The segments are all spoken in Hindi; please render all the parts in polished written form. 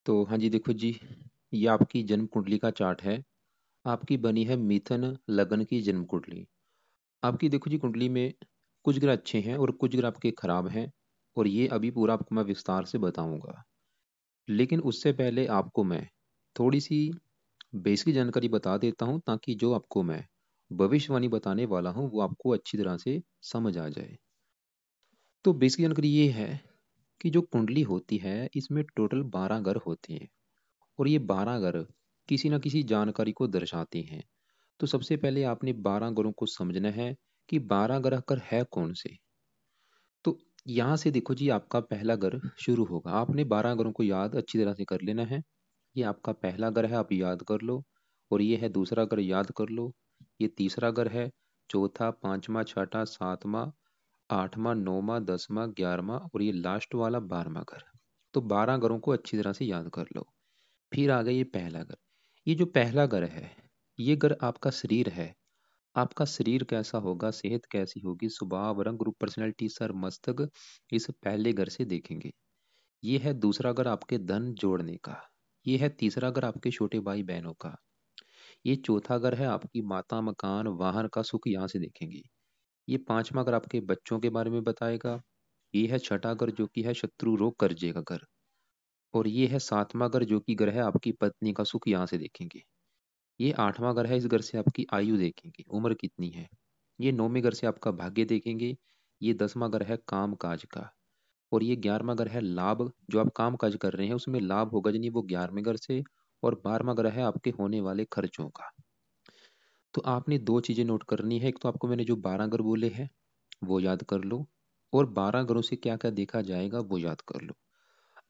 तो हाँ जी, देखो जी, ये आपकी जन्म कुंडली का चार्ट है। आपकी बनी है मिथुन लगन की जन्म कुंडली। आपकी देखो जी कुंडली में कुछ ग्रह अच्छे हैं और कुछ ग्रह आपके खराब हैं, और ये अभी पूरा आपको मैं विस्तार से बताऊंगा। लेकिन उससे पहले आपको मैं थोड़ी सी बेसिक जानकारी बता देता हूँ, ताकि जो आपको मैं भविष्यवाणी बताने वाला हूँ वो आपको अच्छी तरह से समझ आ जाए। तो बेसिक जानकारी ये है कि जो कुंडली होती है इसमें टोटल 12 ग्रह होते हैं, और ये 12 ग्रह किसी न किसी जानकारी को दर्शाते हैं। तो सबसे पहले आपने 12 ग्रहों को समझना है कि 12 ग्रह कर है कौन से। तो यहाँ से देखो जी, आपका पहला ग्रह शुरू होगा। आपने 12 ग्रहों को याद अच्छी तरह से कर लेना है। ये आपका पहला ग्रह है, आप याद कर लो। और ये है दूसरा ग्रह, याद कर लो। ये तीसरा ग्रह है। चौथा, पांचवा, छठा, सातवां, आठवां, नौवां, दसवां, ग्यारहवां, और ये लास्ट वाला 12वां ग्रह। तो 12 ग्रहों को अच्छी तरह से याद कर लो। फिर आ गया ये पहला ग्रह। ये जो पहला ग्रह है, ये ग्रह आपका शरीर है। आपका शरीर कैसा होगा, सेहत कैसी होगी, स्वभाव, रंग, रूप, पर्सनैलिटी, सर, मस्तक, इस पहले घर से देखेंगे। ये है दूसरा घर आपके धन जोड़ने का। ये है तीसरा घर आपके छोटे भाई बहनों का। ये चौथा घर है आपकी माता, मकान, वाहन का सुख, यहाँ से देखेंगे। ये पांचवा घर आपके बच्चों के बारे में बताएगा। ये है छठा घर जो कि है शत्रु रोग कर्जे का घर। और ये है सातवां घर जो कि घर है आपकी पत्नी का सुख, यहाँ से देखेंगे। ये आठवां घर है, इस घर से आपकी आयु देखेंगे, उम्र कितनी है। ये नौवें घर से आपका भाग्य देखेंगे। ये 10वां घर है काम काज का। और ये 11वां घर है लाभ, जो आप काम काज कर रहे हैं उसमें लाभ होगा नहीं, वो 11वें घर से। और 12वां घर है आपके होने वाले खर्चों का। तो आपने दो चीजें नोट करनी है। एक तो आपको मैंने जो 12 घर बोले हैं वो याद कर लो, और 12 ग्रहों से क्या क्या देखा जाएगा वो याद कर लो।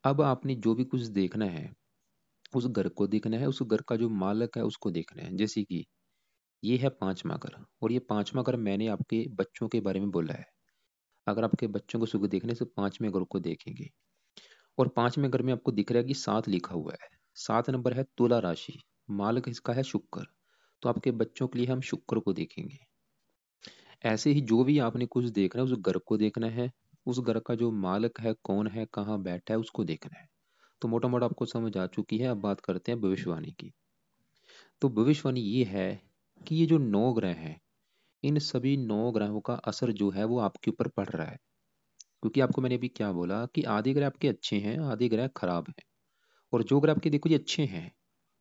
अब आपने जो भी कुछ देखना है उस घर को देखना है, उस घर का जो मालक है उसको देखना है। जैसे कि ये है पांचवा घर, और ये पांचवा घर मैंने आपके बच्चों के बारे में बोला है। अगर आपके बच्चों को सुख देखने से पांचवें घर को देखेंगे। और पांचवें घर में आपको दिख रहा है कि 7 लिखा हुआ है। 7 नंबर है तुला राशि, मालक इसका है शुक्र। तो आपके बच्चों के लिए हम शुक्र को देखेंगे। ऐसे ही जो भी आपने कुछ देखना है उस घर को देखना है। उस घर का जो मालक है कौन है, कहाँ बैठा है, उसको देखना है। तो मोटा मोटा आपको समझ आ चुकी है। अब बात करते हैं भविष्यवाणी की। तो भविष्यवाणी ये है कि ये जो 9 ग्रह हैं, इन सभी 9 ग्रहों का असर जो है वो आपके ऊपर पड़ रहा है। क्योंकि आपको मैंने अभी क्या बोला कि आधे ग्रह आपके अच्छे हैं, आधे ग्रह खराब हैं। और जो ग्रह आपके देखो जी अच्छे हैं,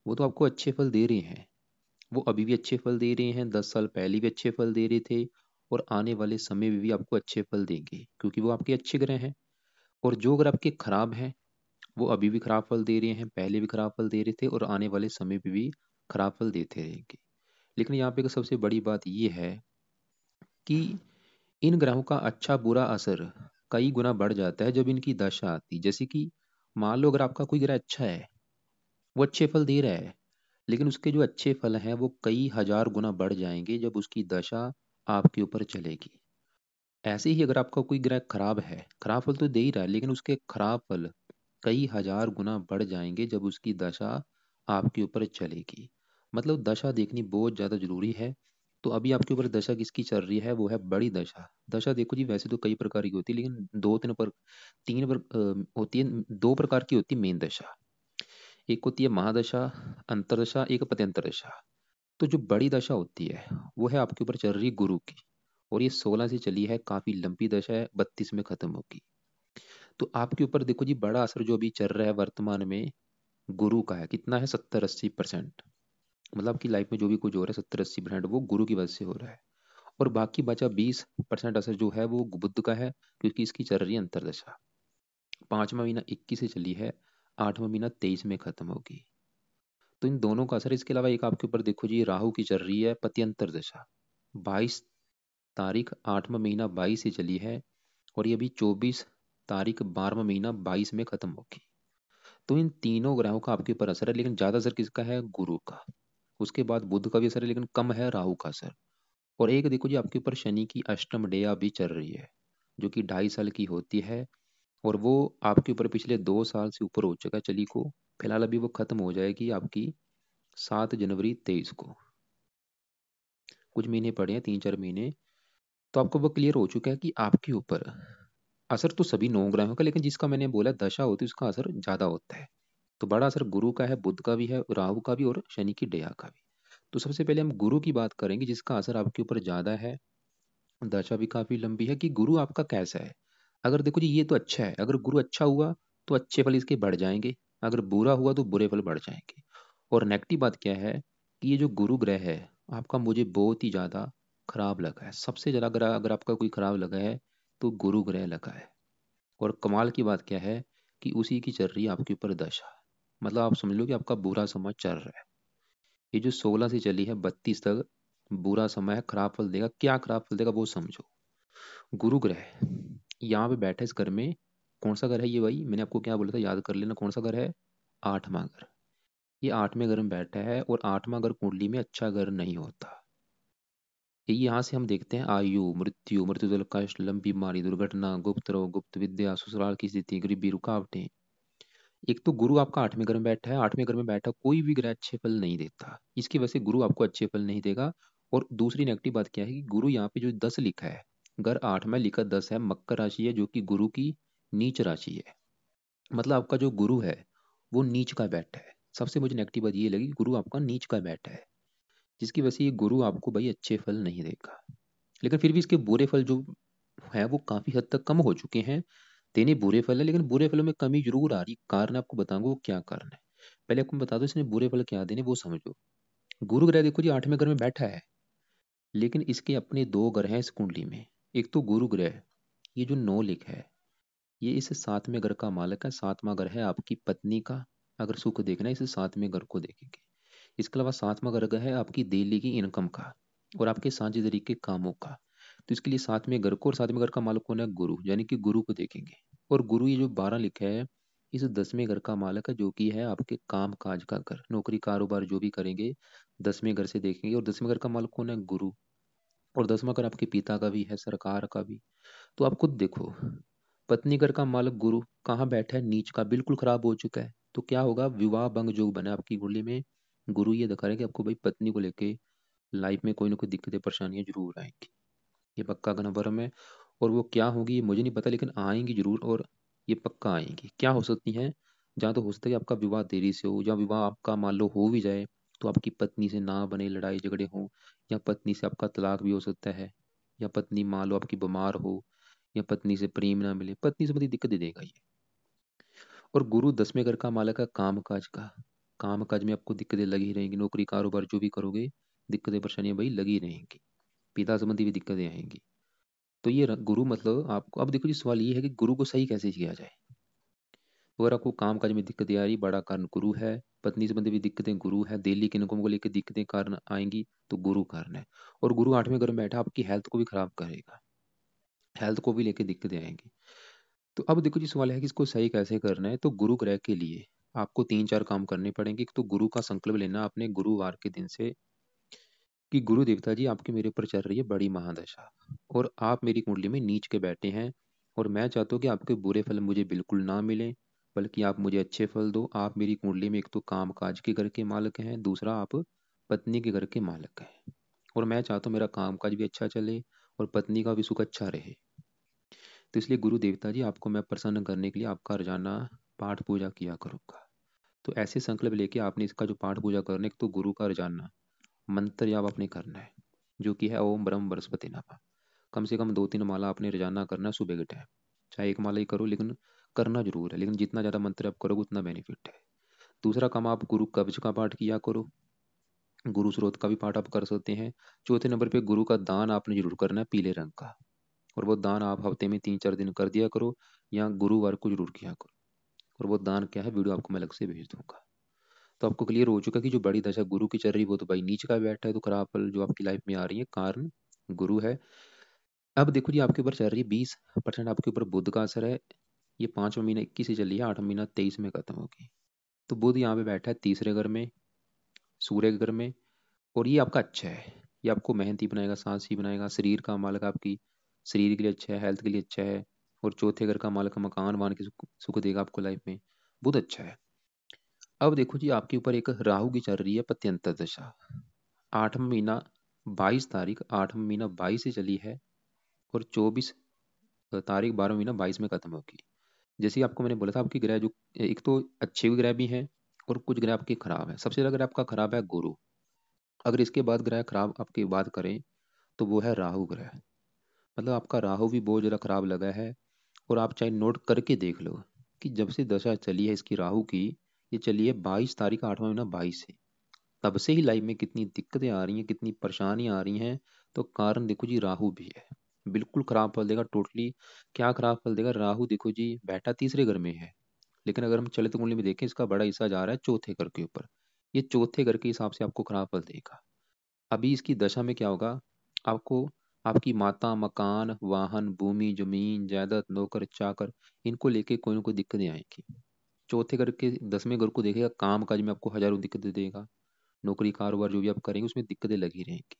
वो तो आपको अच्छे फल दे रहे हैं। वो अभी भी अच्छे फल दे रहे हैं, 10 साल पहले भी अच्छे फल दे रहे थे, और आने वाले समय में भी आपको अच्छे फल देंगे, क्योंकि वो आपके अच्छे ग्रह हैं। और जो ग्रह आपके खराब हैं, वो अभी भी खराब फल दे रहे हैं, पहले भी खराब फल दे रहे थे, और आने वाले समय में भी खराब फल देते रहेंगे। लेकिन यहाँ पे एक सबसे बड़ी बात ये है कि इन ग्रहों का अच्छा बुरा असर कई गुना बढ़ जाता है जब इनकी दशा आती। जैसे कि मान लो अगर आपका कोई ग्रह अच्छा है, वो अच्छे फल दे रहा है, लेकिन उसके जो अच्छे फल हैं वो कई हजार गुना बढ़ जाएंगे जब उसकी दशा आपके ऊपर चलेगी। ऐसे ही अगर आपका कोई ग्रह खराब है, खराब फल तो दे ही रहा है, लेकिन उसके खराब फल कई हजार गुना बढ़ जाएंगे जब उसकी दशा आपके ऊपर चलेगी। मतलब दशा देखनी बहुत ज़्यादा जरूरी है। तो अभी आपके ऊपर दशा किसकी चल रही है, वो है बड़ी दशा। दशा देखो जी, वैसे तो कई प्रकार की होती है, लेकिन दो तीन पर तीन पर होती है, दो प्रकार की होती है मेन दशा। एक होती है महादशा, अंतरदशा, एक पत्यंतर दशा। तो जो बड़ी दशा होती है वो है आपके ऊपर चल रही है गुरु की। और ये 16 से चली है, काफी लंबी दशा है, 32 में खत्म होगी। तो आपके ऊपर देखो जी बड़ा असर जो अभी चल रहा है वर्तमान में गुरु का है। कितना है, 70-80%। मतलब आपकी लाइफ में जो भी कुछ हो रहा है 70-80% वो गुरु की वजह से हो रहा है। और बाकी बचा 20% असर जो है वो बुध का है, क्योंकि इसकी चल रही है अंतरदशा। 5वां महीना 21 से चली है, 8वां महीना 23 में खत्म होगी। तो इन दोनों का असर, इसके अलावा एक आपके ऊपर देखो जी राहु की चल रही है पत्यंतर दशा। 22 तारीख 8वां महीना 22 से चली है, और ये अभी 24 तारीख 12वां महीना 22 में खत्म होगी। तो इन तीनों ग्रहों का आपके ऊपर असर है, लेकिन ज्यादा असर किसका है, गुरु का। उसके बाद बुध का भी असर है, लेकिन कम है राहु का असर। और एक देखो जी आपके ऊपर शनि की अष्टम डेया भी चल रही है, जो कि 2.5 साल की होती है। और वो आपके ऊपर पिछले 2 साल से ऊपर हो चुका है चली को। फिलहाल अभी वो खत्म हो जाएगी आपकी 7 जनवरी 23 को। कुछ महीने पड़े हैं, 3-4 महीने। तो आपको वो क्लियर हो चुका है कि आपके ऊपर असर तो सभी 9 ग्रहों का, लेकिन जिसका मैंने बोला दशा होती है उसका असर ज्यादा होता है। तो बड़ा असर गुरु का है, बुध का भी है, राहु का भी और शनि की डेया का भी। तो सबसे पहले हम गुरु की बात करेंगे जिसका असर आपके ऊपर ज़्यादा है, दशा भी काफ़ी लंबी है कि गुरु आपका कैसा है। अगर देखो जी ये तो अच्छा है, अगर गुरु अच्छा हुआ तो अच्छे फल इसके बढ़ जाएंगे, अगर बुरा हुआ तो बुरे फल बढ़ जाएंगे। और नेगेटिव बात क्या है कि ये जो गुरु ग्रह है आपका मुझे बहुत ही ज़्यादा खराब लगा है। सबसे ज़्यादा अगर अगर आपका कोई खराब लगा है तो गुरु ग्रह लगा है। और कमाल की बात क्या है कि उसी की चल रही है आपके ऊपर दशा। मतलब आप समझ लो कि आपका बुरा समय चल रहा है। ये जो 16 से चली है 32 तक बुरा समय है, खराब फल देगा। क्या खराब फल देगा वो समझो। गुरु ग्रह यहाँ पे बैठा है इस घर में। कौन सा घर है ये भाई, मैंने आपको क्या बोला था याद कर लेना, कौन सा घर है? आठवां घर। ये आठवें घर में बैठा है और आठवां घर कुंडली में अच्छा घर नहीं होता। ये यहाँ से हम देखते हैं आयु, मृत्यु, मृत्युदल, कष्ट, लंबी बीमारी, दुर्घटना, गुप्त रोग, गुप्त विद्या, ससुराल की स्थिति, गरीबी, रुकावटें। एक तो गुरु आपका आठवें घर में बैठा है, आठवें घर में बैठा कोई भी ग्रह अच्छे फल नहीं देता, इसकी वजह से गुरु आपको अच्छे फल नहीं देगा। और दूसरी नेगेटिव बात क्या है कि गुरु यहाँ पे जो 10 लिखा है, घर 8 में लिखा 10 है, मकर राशि है जो कि गुरु की नीच राशि है। मतलब आपका जो गुरु है वो नीच का बैठा है। सबसे मुझे नेगेटिव बात ये लगी, गुरु आपका नीच का बैठा है, जिसकी वजह से ये गुरु आपको भाई अच्छे फल नहीं देगा। लेकिन फिर भी इसके बुरे फल जो है वो काफी हद तक कम हो चुके हैं। देने बुरे फल है लेकिन बुरे फलों में कमी जरूर आ रही। कारण आपको बताऊंगा वो क्या कारण है। पहले आपको बता दो इसने बुरे फल क्या देने वो समझो। गुरु ग्रह देखो जी आठवें घर में बैठा है, लेकिन इसके अपने दो ग्रह हैं इस कुंडली में। एक तो गुरु ग्रह, ये जो 9 लिख है, ये इस सातवें घर का मालक है। सातवां घर है आपकी पत्नी का। अगर सुख देखना है इस सातवें घर को देखेंगे। इसके अलावा सातवां घर है आपकी डेली की इनकम का और आपके साझेदारी के कामों का। तो इसके लिए सातवें घर को, और सातवें घर का मालक कौन है? गुरु, यानी कि गुरु को देखेंगे। और गुरु ये जो 12 लिखा है इस 10वें घर का मालक है जो कि है आपके काम काज का घर, नौकरी कारोबार जो भी करेंगे 10वें घर से देखेंगे। और 10वें घर का मालक कौन है? गुरु। और 10वां घर आपके पिता का भी है, सरकार का भी। तो आप खुद देखो, पत्नी घर का मालक गुरु कहाँ बैठा है? नीच का, बिल्कुल खराब हो चुका है। तो क्या होगा? विवाह भंग योग बना आपकी कुंडली में। गुरु ये दिखा रहे हैं कि आपको भाई पत्नी को लेके लाइफ में कोई ना कोई दिक्कतें परेशानियां जरूर आएंगी। ये पक्का कन्फर्म है। और वो क्या होगी ये मुझे नहीं पता, लेकिन आएंगी जरूर। और ये पक्का आएंगी। क्या हो सकती हैं? जहाँ तो हो सकता है कि आपका विवाह देरी से हो, या विवाह आपका मान लो हो भी जाए तो आपकी पत्नी से ना बने, लड़ाई झगड़े हों, या पत्नी से आपका तलाक भी हो सकता है, या पत्नी मान लो आपकी बीमार हो, या पत्नी से प्रेम ना मिले, पत्नी से बड़ी दिक्कत देगा ये। और गुरु 10वें घर का मालक है काम काज का। काम काज में आपको दिक्कतें लगी रहेंगी, नौकरी कारोबार जो भी करोगे दिक्कतें परेशानियां भाई लगी रहेंगी। पिता संबंधी भी दिक्कतें आएंगी। तो ये गुरु मतलब आपको, अब देखो जी सवाल ये है कि गुरु को सही कैसे किया जाए। तो अगर आपको काम काज में दिक्कतें आ रही, बड़ा कारण गुरु है। पत्नी संबंधी भी दिक्कतें गुरु है। दिल्ली के इनकम को लेकर दिक्कतें कारण आएंगी तो गुरु कारण है। और गुरु आठवें घर में बैठा आपकी हेल्थ को भी खराब करेगा, हेल्थ को भी लेकर दिक्कतें आएंगी। तो अब देखो जी सवाल है कि इसको सही कैसे करना है। तो गुरु ग्रह के लिए आपको 3-4 काम करने पड़ेंगे। एक तो गुरु का संकल्प लेना आपने गुरुवार के दिन से कि गुरु देवता जी आपकी मेरे ऊपर चल रही है बड़ी महादशा, और आप मेरी कुंडली में नीच के बैठे हैं, और मैं चाहता हूँ कि आपके बुरे फल मुझे बिल्कुल ना मिले, बल्कि आप मुझे अच्छे फल दो। आप मेरी कुंडली में एक तो काम काज के घर के मालक हैं, दूसरा आप पत्नी के घर के मालक हैं, और मैं चाहता हूँ मेरा काम काज भी अच्छा चले और पत्नी का भी सुख अच्छा रहे। तो इसलिए गुरु देवता जी आपको मैं प्रसन्न करने के लिए आपका रोजाना पाठ पूजा किया करूँगा। तो ऐसे संकल्प लेके आपने इसका जो पाठ पूजा करना है, एक तो गुरु का रोजाना मंत्र जाप आपने करना है जो कि है ओम ब्रह्म बृहस्पति नमः। कम से कम 2-3 माला आपने रोजाना करना है सुबह के टाइम। चाहे एक माला ही करो लेकिन करना जरूर है, लेकिन जितना ज़्यादा मंत्र आप करोगे उतना बेनिफिट है। दूसरा काम, आप गुरु कवच का पाठ किया करो। गुरु स्रोत का भी पाठ आप कर सकते हैं। चौथे नंबर पे गुरु का दान आपने जरूर करना है पीले रंग का, और वो दान आप हफ्ते में 3-4 दिन कर दिया करो, या गुरुवार को जरूर किया करो। और वो दान क्या है वीडियो आपको मैं अलग से भेज दूंगा। तो आपको क्लियर हो चुका कि जो बड़ी दशा गुरु की चल रही वो तो भाई नीच का बैठा है। तो खराब फल जो आपकी लाइफ में आ रही है कारण गुरु है। अब देखो जी आपके ऊपर चल रही है 20% आपके ऊपर बुध का असर है। ये 5वां महीना 21 से चली है, 8वां महीना 23 में खत्म होगी। तो बुध यहाँ पे बैठा है तीसरे घर में, सूर्य के घर में। और ये आपका अच्छा है, ये आपको मेहनती बनाएगा, साहसी बनाएगा, शरीर का मालक आपकी शरीर के लिए अच्छा है, हेल्थ के लिए अच्छा है। और चौथे घर का मालक मकान वान के सुख देगा आपको लाइफ में। बुध अच्छा है। अब देखो जी आपके ऊपर एक राहु की चल रही है पत्यंतर दशा। 8वां महीना 22 तारीख, 8वां महीना 22 से चली है, और 24 तारीख 12वां महीना 22 में खत्म होगी। जैसे ही आपको मैंने बोला था, आपकी ग्रह जो एक तो अच्छे भी ग्रह भी हैं और कुछ ग्रह आपके खराब हैं। सबसे ज़्यादा ग्रह आपका खराब है गुरु। अगर इसके बाद ग्रह खराब आपकी बात करें तो वो है राहु ग्रह। मतलब आपका राहु भी बहुत ज़्यादा खराब लगा है। और आप चाहे नोट करके देख लो कि जब से दशा चली है इसकी राहु की, ये चली है 22 तारीख, 8वां महीना 22 से, तब से ही लाइफ में कितनी दिक्कतें आ रही हैं, कितनी परेशानियां आ रही हैं। तो कारण देखो जी, राहु भी है, बिल्कुल खराब फल देगा टोटली। क्या खराब फल देगा? राहु देखो जी बैठा तीसरे घर में है, लेकिन अगर हम चलित कुंडली में देखें इसका बड़ा हिस्सा जा रहा है चौथे घर के ऊपर। ये चौथे घर के हिसाब से आपको खराब फल देगा। अभी इसकी दशा में क्या होगा? आपको आपकी माता, मकान, वाहन, भूमि, जमीन, जायदाद, नौकर चाकर, इनको लेके कोई ना कोई दिक्कतें आएंगी। चौथे घर के 10वें घर को देखेगा, काम काज में आपको हजारों दिक्कतें देगा। नौकरी कारोबार जो भी आप करेंगे उसमें दिक्कतें लगी रहेंगी।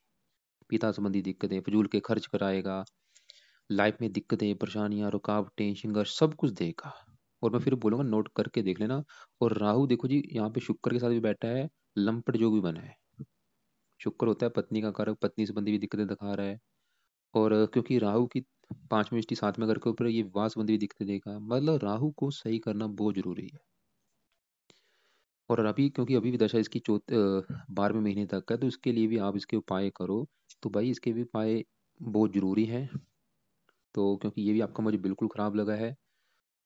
पिता संबंधी दिक्कतें, फजूल के खर्च कराएगा, लाइफ में दिक्कतें, परेशानियां, रुकावटें, संघर्ष, सब कुछ देगा। और मैं फिर बोलूंगा नोट करके देख लेना। और राहु देखो जी यहाँ पे शुक्र के साथ भी बैठा है, लंपट जो भी बना है। शुक्र होता है पत्नी का कारक, पत्नी संबंधी भी दिक्कतें दिखा रहा है। और क्योंकि राहु की 5वीं दृष्टि 7वें घर के ऊपर है, ये विवाह संबंधी भी दिक्कतें देगा। मतलब राहु को सही करना बहुत जरूरी है। और अभी क्योंकि अभी भी दशा इसकी 12वें महीने तक है, तो इसके लिए भी आप इसके उपाय करो। तो भाई इसके भी उपाय बहुत जरूरी हैं। तो क्योंकि ये भी आपका मुझे बिल्कुल खराब लगा है।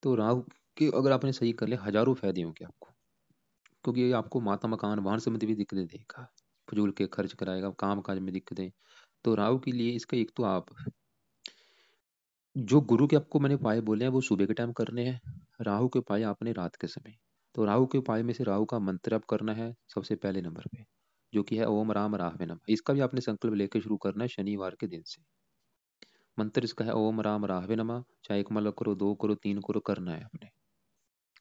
तो राहु के अगर आपने सही कर लिया, हजारों फायदे होंगे आपको। क्योंकि ये आपको माता, मकान, वाहन संबंधी भी दिक्कतें देगा, फजूल के खर्च कराएगा, काम काज में दिक्कतें। तो राहु के लिए इसका एक तो आप जो गुरु के आपको मैंने उपाय बोले हैं वो सुबह के टाइम करने हैं। राहु के उपाय आपने रात के समय। तो राहु के उपाय में से राहु का मंत्र आप करना है सबसे पहले नंबर पे, जो कि है ओम राम राहवे नमः। इसका भी आपने संकल्प लेकर शुरू करना है शनिवार के दिन से। मंत्र इसका है ओम राम राहवे नमः। चाहे एक माला करो, दो करो, तीन करो, करना है आपने।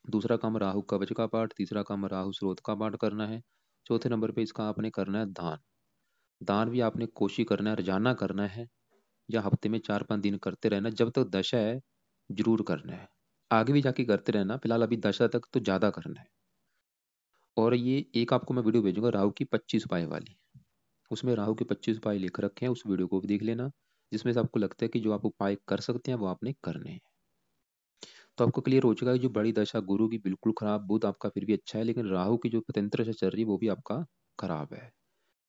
दूसरा काम राहु कवच का पाठ, तीसरा काम राहु स्रोत का पाठ करना है। चौथे नंबर पे इसका आपने करना है दान। दान भी आपने कोशिश करना है, रोजाना करना है, या हफ्ते में 4-5 दिन करते रहना। जब तक दशा है जरूर करना है। आगे भी जाके करते रहना, फिलहाल अभी दशा तक तो ज्यादा करना है। और ये एक आपको मैं वीडियो भेजूंगा राहु की 25 उपाय वाली। उसमें राहु के 25 उपाय लिख रखे हैं, उस वीडियो को भी देख लेना। जिसमें से आपको लगता है कि जो आप उपाय कर सकते हैं वो आपने करने हैं। तो आपको क्लियर हो चुका है कि जो बड़ी दशा गुरु की बिल्कुल खराब, बुध आपका फिर भी अच्छा है, लेकिन राहु की जो स्वतंत्र से चल रही है वो भी आपका खराब है।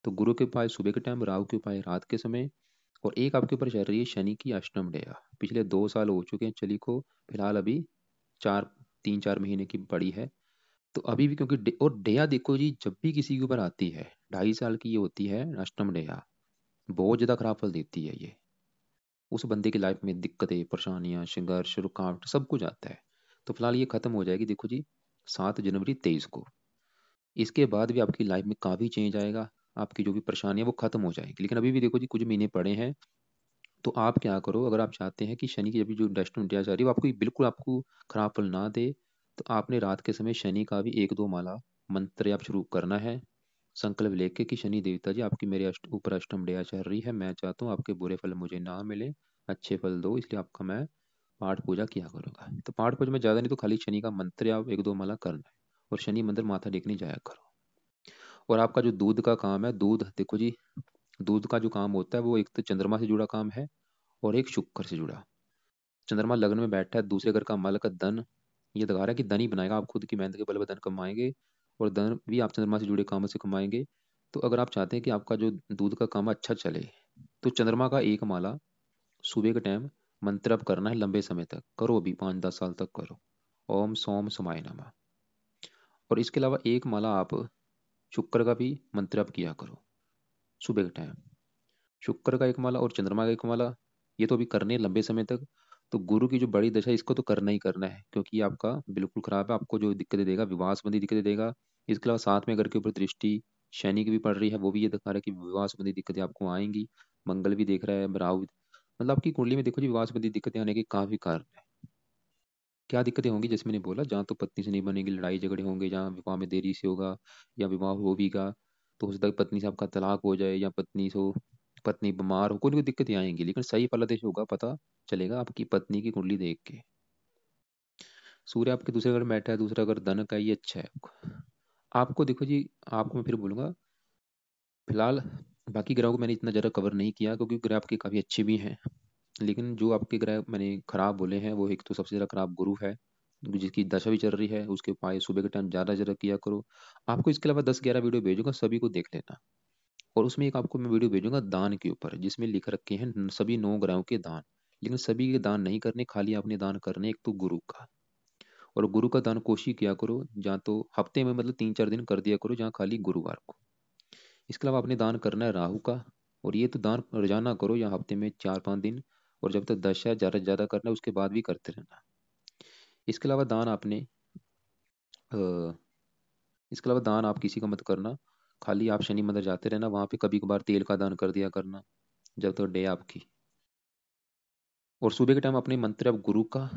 तो गुरु के उपाय सुबह के टाइम, राहु के उपाय रात के समय। और एक आपके ऊपर चल रही है शनि की अष्टम डेया। पिछले 2 साल हो चुके हैं चली को, फिलहाल अभी चार 3-4 महीने की पड़ी है। तो अभी भी क्योंकि और डेया देखो जी, जब भी किसी के ऊपर आती है 2.5 साल की ये होती है अष्टम डेया, बहुत ज्यादा खराब फल देती है ये। उस बंदे की लाइफ में दिक्कतें, परेशानियां, संघर्ष, रुकावट, सब कुछ आता है। तो फिलहाल ये खत्म हो जाएगी देखो जी 7 जनवरी 23 को। इसके बाद भी आपकी लाइफ में काफी चेंज आएगा। आपकी जो भी परेशानी है वो खत्म हो जाएगी। लेकिन अभी भी देखो जी कुछ महीने पड़े हैं। तो आप क्या करो, अगर आप चाहते हैं कि शनि की अभी जो डेस्टिनी इंडिया जा रही है वो आपको बिल्कुल आपको खराब फल ना दे, तो आपने रात के समय शनि का भी 1-2 माला मंत्र आप शुरू करना है। संकल्प लेके कि शनि देवता जी, आपकी मेरे ऊपर अष्टम दया चल रही है, मैं चाहता हूँ आपके बुरे फल मुझे ना मिले, अच्छे फल दो, इसलिए आपका मैं पाठ पूजा किया करूँगा। तो पाठ पूजा में ज़्यादा नहीं तो खाली शनि का मंत्र आप 1-2 माला करना है। और शनि मंदिर माथा टेकने जाया करो। और आपका जो दूध का काम है, दूध देखो जी, दूध का जो काम होता है वो एक तो चंद्रमा से जुड़ा काम है और एक शुक्र से जुड़ा। चंद्रमा लग्न में बैठा है, दूसरे घर का मालक है धन। ये दिखा रहा है कि धन ही बनाएगा, आप खुद की मेहनत के बल पर धन कमाएंगे। और धन भी आप चंद्रमा से जुड़े कामों से कमाएंगे। तो अगर आप चाहते हैं कि आपका जो दूध का काम अच्छा चले, तो चंद्रमा का 1 माला सुबह के टाइम मंत्र आप करना है, लंबे समय तक करो, अभी 5-10 साल तक करो। ओम सोम समाय नमः। और इसके अलावा 1 माला आप शुक्र का भी मंत्र आप किया करो सुबह के टाइम। शुक्र का 1 माला और चंद्रमा का 1 माला, ये तो अभी करने हैं लंबे समय तक। तो गुरु की जो बड़ी दशा है इसको तो करना ही करना है, क्योंकि ये आपका बिल्कुल खराब है। आपको जो दिक्कतें देगा, विवाह संबंधी दिक्कतें देगा। इसके अलावा साथ में घर के ऊपर दृष्टि शनि की भी पड़ रही है, वो भी ये दिखा रहा है कि विवाह संबंधी दिक्कतें आपको आएंगी। मंगल भी देख रहा है, राहु मतलब आपकी कुंडली में देखो जी विवाह संबंधी दिक्कतें आने के काफी कारण है। क्या दिक्कतें होंगी? जैसे मैंने बोला, जहाँ तो पत्नी से नहीं बनेगी, लड़ाई झगड़े होंगे, जहाँ विवाह में देरी से होगा या विवाह हो भी गा तो हो सकता है पत्नी से आपका तलाक हो जाए, या पत्नी बीमार हो, कोई ना कोई दिक्कतें आएंगी। लेकिन सही फलादेश होगा पता चलेगा आपकी पत्नी की कुंडली देख के। सूर्य आपके दूसरे घर में बैठा है, दूसरा घर धन का, ये अच्छा है आपको। आपको देखो जी, आपको मैं फिर बोलूंगा, फिलहाल बाकी ग्रहों को मैंने इतना ज़्यादा कवर नहीं किया क्योंकि ग्रह आपके काफ़ी अच्छे भी हैं। लेकिन जो आपके ग्रह मैंने खराब बोले हैं, वो एक तो सबसे ज़्यादा खराब गुरु है, जिसकी दशा भी चल रही है, उसके उपाय सुबह के टाइम ज़्यादा ज़्यादा किया करो। आपको इसके अलावा 10-11 वीडियो भेजूँगा, सभी को देख लेना। और उसमें एक आपको मैं वीडियो भेजूँगा दान के ऊपर, जिसमें लिख रखे हैं सभी 9 ग्रहों के दान। लेकिन सभी के दान नहीं करने, खाली आपने दान करने एक तो गुरु का। और गुरु का दान कोशिश किया करो, जहाँ तो हफ्ते में मतलब 3-4 दिन कर दिया करो, जहाँ खाली गुरुवार को। इसके अलावा आपने दान करना है राहु का, और ये तो दान रोजाना करो या हफ्ते में 4-5 दिन, और जब तक दशा है ज़्यादा से ज़्यादा करना है, उसके बाद भी करते रहना। इसके अलावा दान आपने अ, इसके अलावा दान आप किसी का मत करना, खाली आप शनि मंदिर जाते रहना, वहाँ पे कभी कभार तेल का दान कर दिया करना, जब तक डे आपकी। और सुबह के टाइम अपने मंत्र आप गुरु का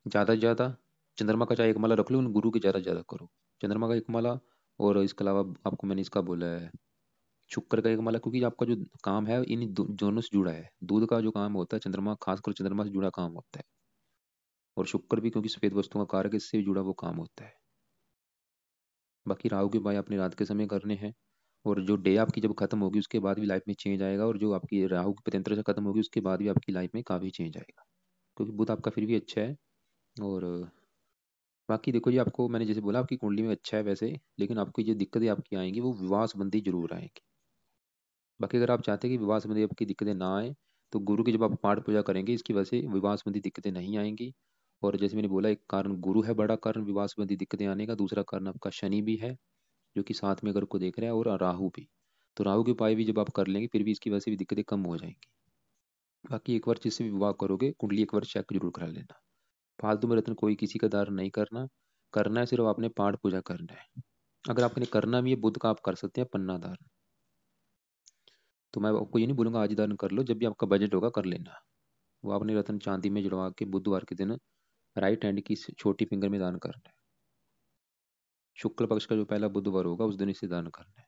ज़्यादा से ज़्यादा, चंद्रमा का चाहे एक माला रख लो, उन गुरु की ज़्यादा से ज़्यादा करो, चंद्रमा का एक माला। और इसके अलावा आपको मैंने इसका बोला है शुक्र का एक माला, क्योंकि आपका जो काम है इन दोनों से जुड़ा है। दूध का जो काम होता है चंद्रमा, खासकर चंद्रमा से जुड़ा काम होता है। और शुक्र भी, क्योंकि सफेद वस्तुओं का कारक है, इससे भी जुड़ा वो काम होता है। बाकी राहु के उपाय अपने रात के समय करने हैं। और जो डे आपकी जब खत्म होगी उसके बाद भी लाइफ में चेंज आएगा, और जो आपकी राहु की प्रतिंतर से खत्म होगी उसके बाद भी आपकी लाइफ में काफ़ी चेंज आएगा, क्योंकि बुध आपका फिर भी अच्छा है। और बाकी देखो जी, आपको मैंने जैसे बोला आपकी कुंडली में अच्छा है वैसे, लेकिन आपको जो दिक्कतें आपकी आएंगी वो विवाह संबंधी जरूर आएंगी। बाकी अगर आप चाहते हैं कि विवाह संबंधी आपकी दिक्कतें ना आए, तो गुरु की जब आप पाठ पूजा करेंगे इसकी वजह से विवाह संबंधी दिक्कतें नहीं आएंगी। और जैसे मैंने बोला, एक कारण गुरु है बड़ा कारण विवाह संबंधी दिक्कतें आने का, दूसरा कारण आपका शनि भी है, जो कि साथ में अगर को देख रहा है, और राहु भी। तो राहु के उपाय भी जब आप कर लेंगे, फिर भी इसकी वजह से भी दिक्कतें कम हो जाएंगी। बाकी एक बार जिससे भी विवाह करोगे, कुंडली एक बार चेक जरूर करा लेना। फालतू में रत्न कोई किसी का दान नहीं करना, करना है सिर्फ आपने पाठ पूजा करना है। अगर आपने करना भी है बुध का, आप कर सकते हैं पन्ना दान। तो मैं आपको ये नहीं बोलूंगा आज ही दान कर लो, जब भी आपका बजट होगा कर लेना। वो आपने रत्न चांदी में जड़वा के बुधवार के दिन राइट हैंड की छोटी फिंगर में दान करना है। शुक्ल पक्ष का जो पहला बुधवार होगा उस दिन इसे दान करना है।